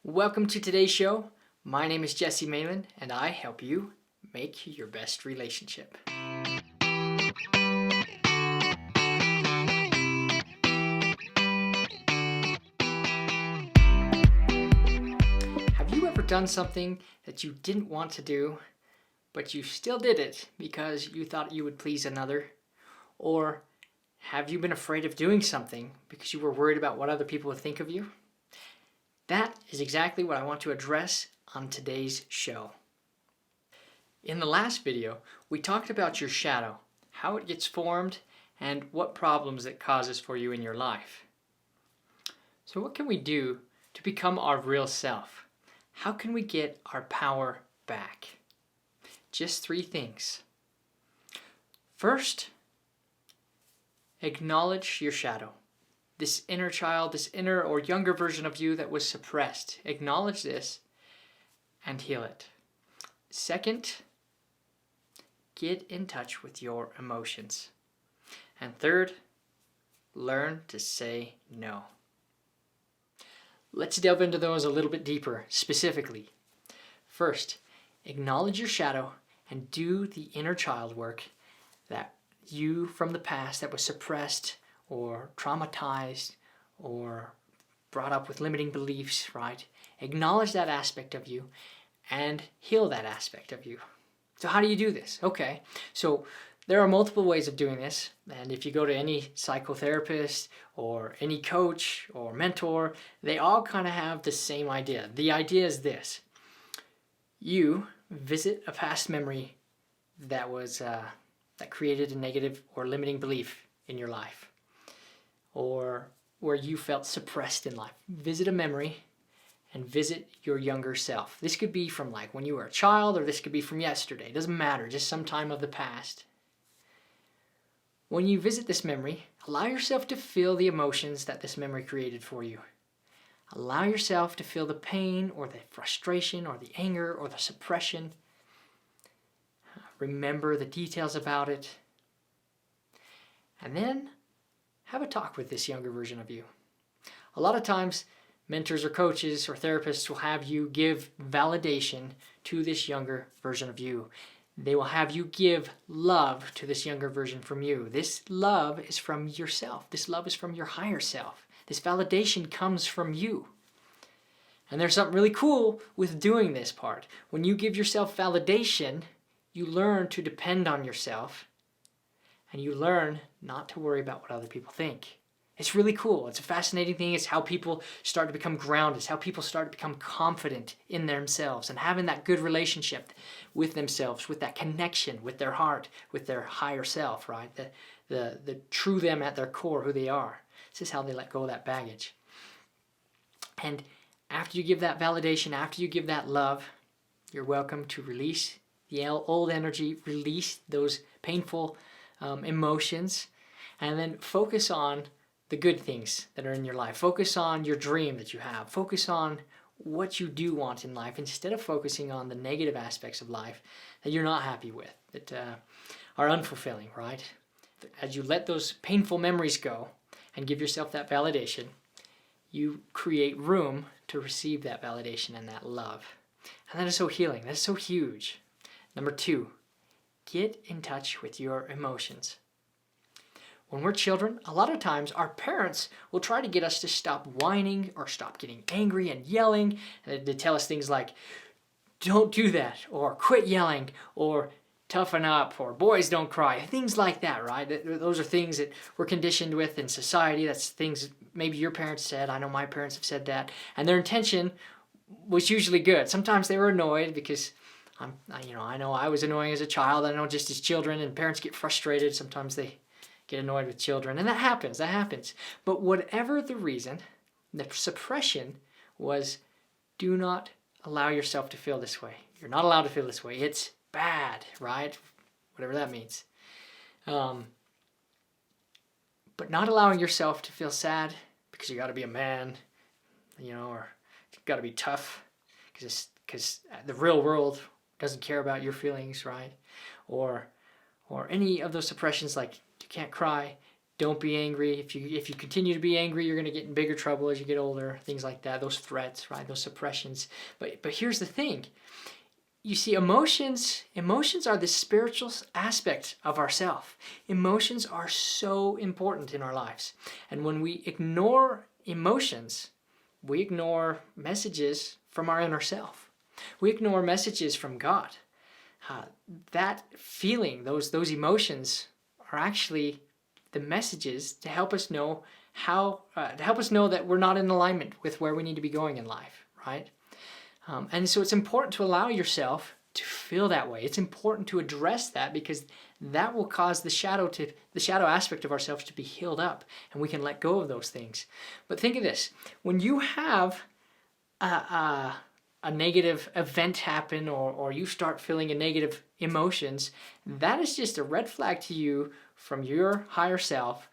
Welcome to today's show. My name is Jesse Malin, and I help you make your best relationship. Have you ever done something that you didn't want to do, but you still did it because you thought you would please another? Or have you been afraid of doing something because you were worried about what other people would think of you? That is exactly what I want to address on today's show. In the last video, we talked about your shadow, how it gets formed, and what problems it causes for you in your life. So what can we do to become our real self? How can we get our power back? Just 3 things. First, acknowledge your shadow. This inner child, this inner or younger version of you that was suppressed. Acknowledge this and heal it. Second, get in touch with your emotions. And third, learn to say no. Let's delve into those a little bit deeper, specifically. First, acknowledge your shadow and do the inner child work that you from the past that was suppressed or traumatized or brought up with limiting beliefs, right? Acknowledge that aspect of you and heal that aspect of you. So how do you do this? Okay, so there are multiple ways of doing this, and if you go to any psychotherapist or any coach or mentor, they all kind of have the same idea. The idea is this: you visit a past memory that was that created a negative or limiting belief in your life, or where you felt suppressed in life. Visit a memory and visit your younger self. This could be from like when you were a child, or this could be from yesterday. It doesn't matter, just some time of the past. When you visit this memory, allow yourself to feel the emotions that this memory created for you. Allow yourself to feel the pain or the frustration or the anger or the suppression. Remember the details about it. And then have a talk with this younger version of you. A lot of times, mentors or coaches or therapists will have you give validation to this younger version of you. They will have you give love to this younger version from you. This love is from yourself. This love is from your higher self. This validation comes from you. And there's something really cool with doing this part. When you give yourself validation, you learn to depend on yourself, and you learn not to worry about what other people think. It's really cool. It's a fascinating thing. It's how people start to become grounded. It's how people start to become confident in themselves and having that good relationship with themselves, with that connection with their heart, with their higher self, right? The true them at their core, who they are. This is how they let go of that baggage. And after you give that validation, after you give that love, you're welcome to release the old energy, release those painful emotions, and then focus on the good things that are in your life. Focus on your dream that you have. Focus on what you do want in life instead of focusing on the negative aspects of life that you're not happy with, that are unfulfilling, right? As you let those painful memories go and give yourself that validation, you create room to receive that validation and that love. And that is so healing. That's so huge. Number 2, get in touch with your emotions. When we're children, a lot of times our parents will try to get us to stop whining or stop getting angry and yelling. And they tell us things like, don't do that, or quit yelling, or toughen up, or boys don't cry, things like that, right? Those are things that we're conditioned with in society. That's things maybe your parents said. I know my parents have said that. And their intention was usually good. Sometimes they were annoyed because I know I was annoying as a child. I know just as children, and parents get frustrated. Sometimes they get annoyed with children, and that happens. But whatever the reason, the suppression was, do not allow yourself to feel this way. You're not allowed to feel this way. It's bad, right? Whatever that means. But not allowing yourself to feel sad because you got to be a man, or you got to be tough because the real world doesn't care about your feelings, right? Or any of those suppressions like you can't cry. Don't be angry. If you continue to be angry, you're going to get in bigger trouble as you get older. Things like that. Those threats, right? Those suppressions. But here's the thing. You see, emotions are the spiritual aspect of ourself. Emotions are so important in our lives. And when we ignore emotions, we ignore messages from our inner self. We ignore messages from God. That feeling, those emotions are actually the messages to help us know that we're not in alignment with where we need to be going in life, right? And so it's important to allow yourself to feel that way. It's important to address that because that will cause the shadow aspect of ourselves to be healed up, and we can let go of those things. But think of this: when you have a negative event happen, or you start feeling a negative emotions, that is just a red flag to you from your higher self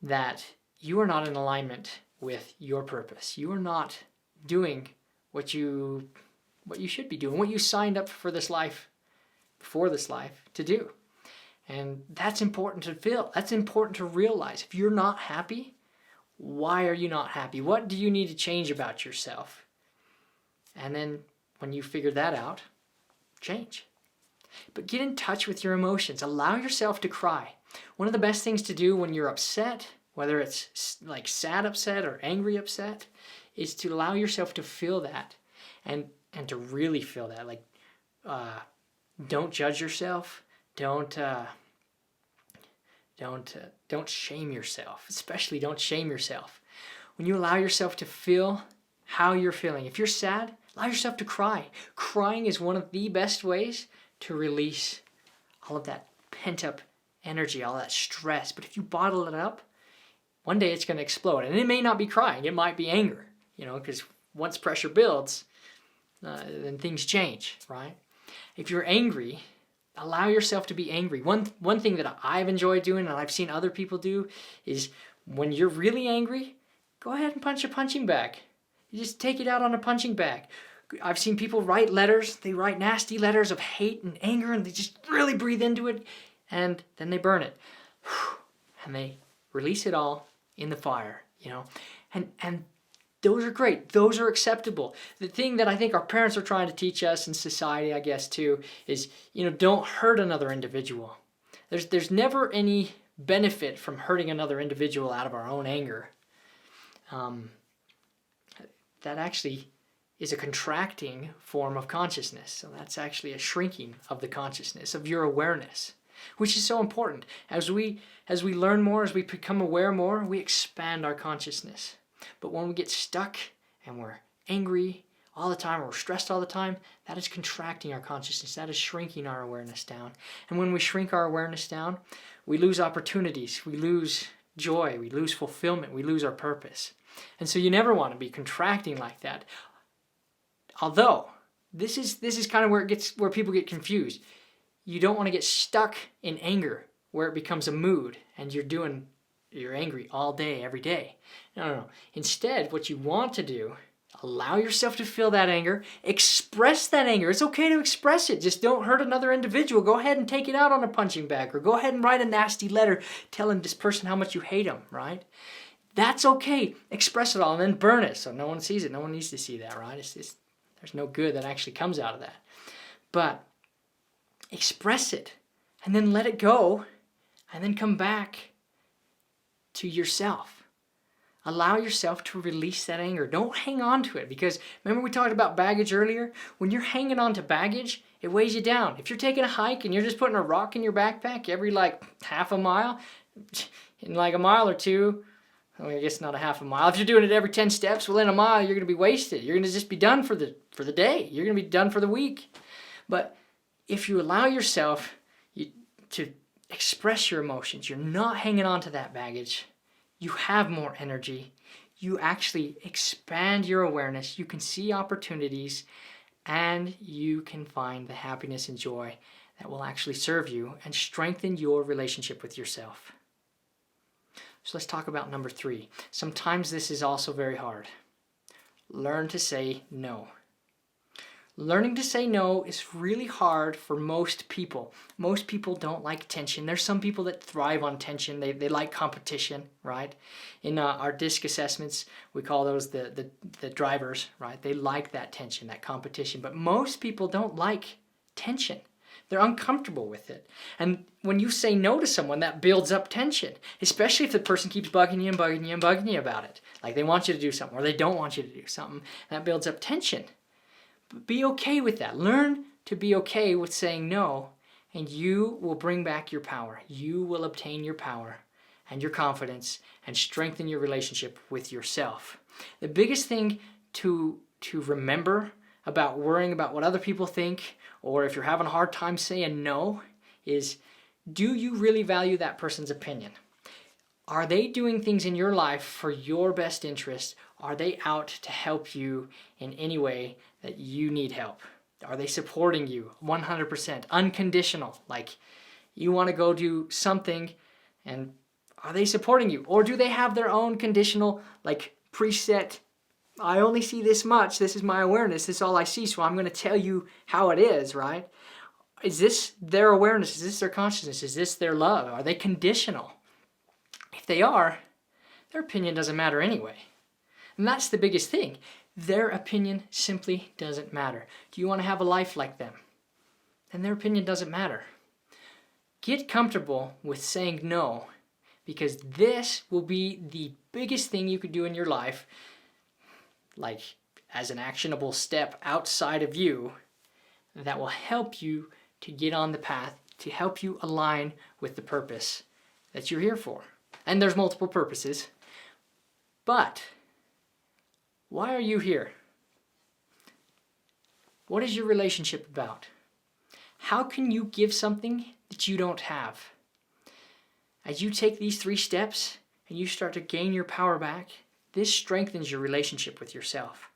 that you are not in alignment with your purpose. You are not doing what you should be doing, what you signed up for this life, before this life, to do. And that's important to feel. That's important to realize. If you're not happy, why are you not happy? What do you need to change about yourself? And then when you figure that out, change. But get in touch with your emotions. Allow yourself to cry. One of the best things to do when you're upset, whether it's like sad upset or angry upset, is to allow yourself to feel that and to really feel that. Like, don't judge yourself. Don't shame yourself. Especially don't shame yourself. When you allow yourself to feel how you're feeling. If you're sad, allow yourself to cry. Crying is one of the best ways to release all of that pent-up energy, all that stress. But if you bottle it up, one day it's going to explode. And it may not be crying. It might be anger, because once pressure builds, then things change, right? If you're angry, allow yourself to be angry. One thing that I've enjoyed doing and I've seen other people do is when you're really angry, go ahead and punch a punching bag. You just take it out on a punching bag. I've seen people write letters. They write nasty letters of hate and anger, and they just really breathe into it, and then they burn it. And they release it all in the fire, And those are great. Those are acceptable. The thing that I think our parents are trying to teach us in society, I guess, too, is, don't hurt another individual. There's never any benefit from hurting another individual out of our own anger. That actually is a contracting form of consciousness. So that's actually a shrinking of the consciousness, of your awareness, which is so important. As we learn more, as we become aware more, we expand our consciousness. But when we get stuck and we're angry all the time, or we're stressed all the time, that is contracting our consciousness. That is shrinking our awareness down. And when we shrink our awareness down, we lose opportunities, we lose joy, we lose fulfillment, we lose our purpose. And so you never want to be contracting like that. Although, this is kind of where people get confused. You don't want to get stuck in anger where it becomes a mood and you're angry all day, every day. No. Instead, what you want to do, allow yourself to feel that anger, express that anger. It's okay to express it. Just don't hurt another individual. Go ahead and take it out on a punching bag, or go ahead and write a nasty letter telling this person how much you hate them, right? That's okay. Express it all and then burn it so no one sees it. No one needs to see that, right? There's no good that actually comes out of that. But express it and then let it go and then come back to yourself. Allow yourself to release that anger. Don't hang on to it, because remember we talked about baggage earlier? When you're hanging on to baggage, it weighs you down. If you're taking a hike and you're just putting a rock in your backpack every half a mile, in a mile or two, I guess not a half a mile. If you're doing it every 10 steps, well, in a mile, you're going to be wasted. You're going to just be done for the day. You're going to be done for the week. But if you allow yourself to express your emotions, you're not hanging on to that baggage, you have more energy. You actually expand your awareness. You can see opportunities, and you can find the happiness and joy that will actually serve you and strengthen your relationship with yourself. So let's talk about number 3. Sometimes this is also very hard. Learn to say no. Learning to say no is really hard for most people. Most people don't like tension. There's some people that thrive on tension. They like competition, right? In our DISC assessments, we call those the drivers, right? They like that tension, that competition. But most people don't like tension. They're uncomfortable with it. And when you say no to someone, that builds up tension, especially if the person keeps bugging you and bugging you and bugging you about it. Like they want you to do something or they don't want you to do something. That builds up tension. But be okay with that. Learn to be okay with saying no, and you will bring back your power. You will obtain your power and your confidence and strengthen your relationship with yourself. The biggest thing to remember about worrying about what other people think, or if you're having a hard time saying no, is, do you really value that person's opinion? Are they doing things in your life for your best interest? Are they out to help you in any way that you need help? Are they supporting you 100%, unconditional? Like you want to go do something and are they supporting you? Or do they have their own conditional, like preset, I only see this much, this is my awareness, this is all I see, so I'm going to tell you how it is, right? Is this their awareness? Is this their consciousness? Is this their love? Are they conditional? If they are, their opinion doesn't matter anyway. And that's the biggest thing. Their opinion simply doesn't matter. Do you want to have a life like them? Then their opinion doesn't matter. Get comfortable with saying no, because this will be the biggest thing you could do in your life, like as an actionable step outside of you, that will help you to get on the path, to help you align with the purpose that you're here for. And there's multiple purposes. But why are you here? What is your relationship about? How can you give something that you don't have? As you take these 3 steps and you start to gain your power back, this strengthens your relationship with yourself.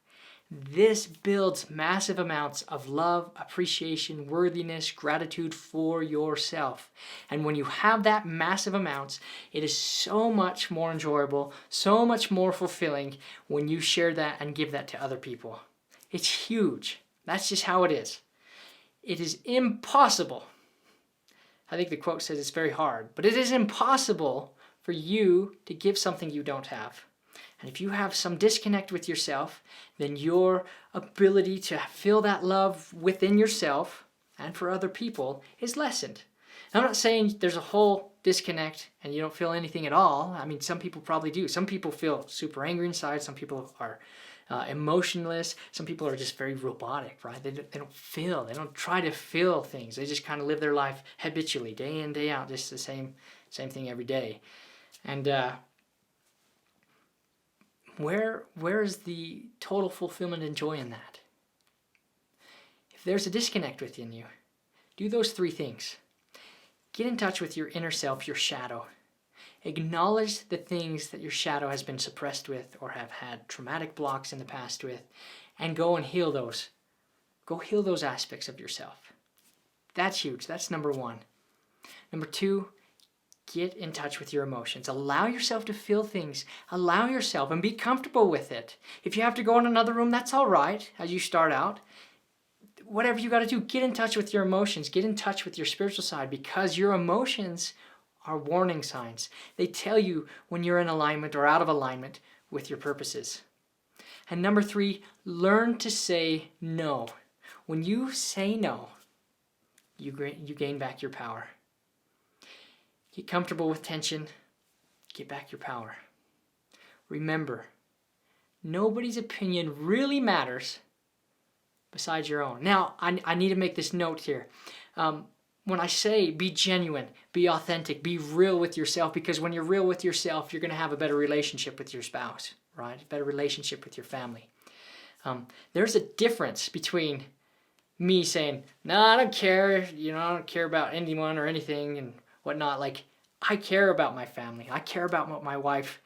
This builds massive amounts of love, appreciation, worthiness, gratitude for yourself. And when you have that massive amounts, it is so much more enjoyable, so much more fulfilling when you share that and give that to other people. It's huge. That's just how it is. It is impossible. I think the quote says it's very hard, but it is impossible for you to give something you don't have. And if you have some disconnect with yourself, then your ability to feel that love within yourself and for other people is lessened. Now, I'm not saying there's a whole disconnect and you don't feel anything at all. I mean, some people probably do. Some people feel super angry inside. Some people are emotionless. Some people are just very robotic, right? They don't feel. They don't try to feel things. They just kind of live their life habitually, day in, day out, just the same thing every day. And where is the total fulfillment and joy in that? If there's a disconnect within you, do those 3 things. Get in touch with your inner self, your shadow. Acknowledge the things that your shadow has been suppressed with or have had traumatic blocks in the past with, and go and heal those. Go heal those aspects of yourself. That's huge. That's number 1. Number 2, get in touch with your emotions. Allow yourself to feel things. Allow yourself and be comfortable with it. If you have to go in another room, that's all right as you start out. Whatever you got to do, get in touch with your emotions. Get in touch with your spiritual side, because your emotions are warning signs. They tell you when you're in alignment or out of alignment with your purposes. And number 3, learn to say no. When you say no, you gain back your power. Get comfortable with tension. Get back your power. Remember, nobody's opinion really matters besides your own. Now, I need to make this note here. When I say be genuine, be authentic, be real with yourself, because when you're real with yourself, you're going to have a better relationship with your spouse, right? A better relationship with your family. There's a difference between me saying, no, I don't care, I don't care about anyone or anything and whatnot. Like, I care about my family. I care about what my wife,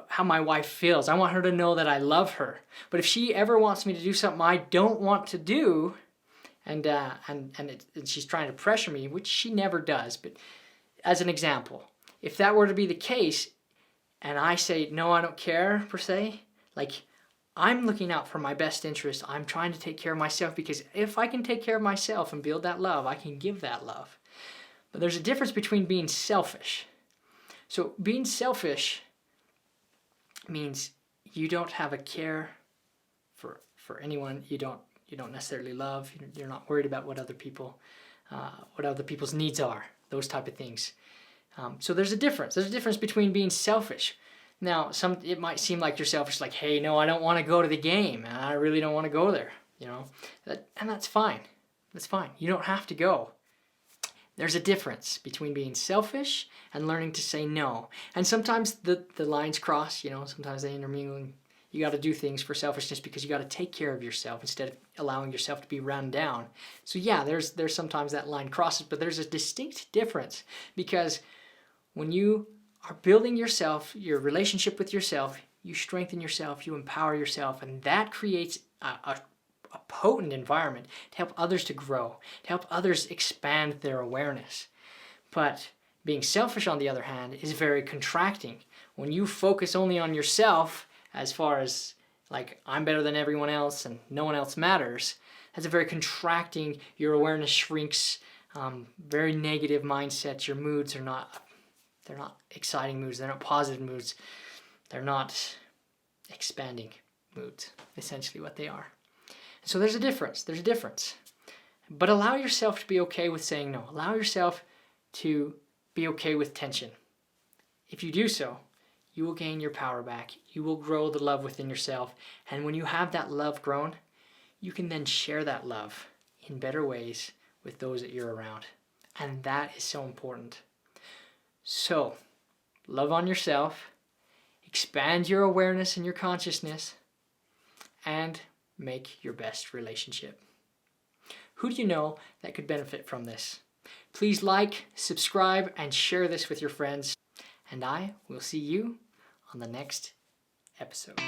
how my wife feels. I want her to know that I love her. But if she ever wants me to do something I don't want to do, and she's trying to pressure me, which she never does, but as an example, if that were to be the case, and I say, no, I don't care, per se, like, I'm looking out for my best interest. I'm trying to take care of myself, because if I can take care of myself and build that love, I can give that love. But there's a difference between being selfish. So being selfish means you don't have a care for anyone you don't necessarily love. You're not worried about what other people's needs are, those type of things. So there's a difference. There's a difference between being selfish. Now, it might seem like you're selfish, like, hey, no, I don't want to go to the game. I really don't want to go there, and that's fine. That's fine. You don't have to go. There's a difference between being selfish and learning to say no. And sometimes the lines cross, sometimes they intermingle. You got to do things for selfishness because you got to take care of yourself instead of allowing yourself to be run down. So yeah, there's sometimes that line crosses, but there's a distinct difference, because when you are building yourself, your relationship with yourself, you strengthen yourself, you empower yourself, and that creates a potent environment to help others to grow, to help others expand their awareness. But being selfish, on the other hand, is very contracting. When you focus only on yourself, as far as like, I'm better than everyone else and no one else matters, that's a very contracting. Your awareness shrinks, very negative mindset. Your moods are not exciting moods. They're not positive moods. They're not expanding moods, essentially what they are. So there's a difference. There's a difference. But allow yourself to be okay with saying no. Allow yourself to be okay with tension. If you do so, you will gain your power back. You will grow the love within yourself. And when you have that love grown, you can then share that love in better ways with those that you're around. And that is so important. So, love on yourself, expand your awareness and your consciousness, and make your best relationship. Who do you know that could benefit from this? Please like, subscribe, and share this with your friends. And I will see you on the next episode.